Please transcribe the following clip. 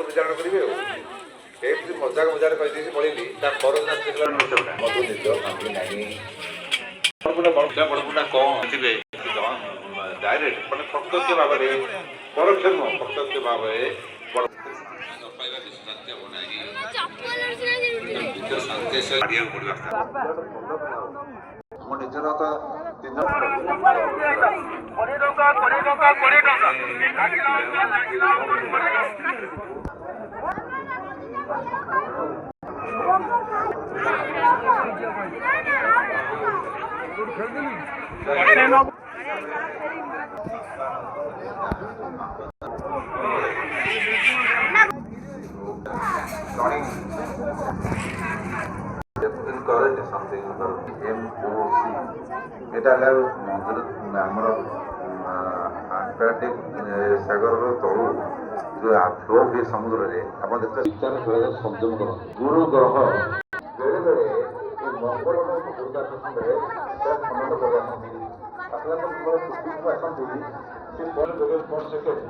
ବିଚାର କରିବେ ଆଉ ଏମିତି ମଜାକ ମଜାରେ କହିଦେଇଛି ପଳେଇଲି ତା ବଡ଼ଗୁଡ଼ା କଣ ଥିବେ ଡାଇରେକ୍ଟ ମାନେ ପ୍ରତ୍ୟକ୍ଷ ଭାବରେ ପରୋକ୍ଷ ନୁହଁ ପ୍ରତ୍ୟକ୍ଷ ଭାବରେ ମୋ ନିଜର ତ encourage something MOC এটা হল ଆମର ଆଣ୍ଟାର୍କଟିକ୍ ସାଗରର ତଳୁ ଯେଉଁ ଫ୍ଲୋ ହୁଏ ସମୁଦ୍ରରେ ଆପଣ ଦେଖିବେ ବିଚାର ସଂଯମ କରନ୍ତି ଗୁରୁ ଗ୍ରହ ବେଳେବେଳେ ଏ ମଙ୍ଗଳର ଗୁରୁତ୍ୱାକର୍ଷଣରେ ଖଣ୍ଡନ କରି ଆସନ୍ତି ଆସିଲା ପରେ ପୃଥିବୀକୁ ଆସନ୍ତି ସେ ପରେ 1 ସେକେଣ୍ଡ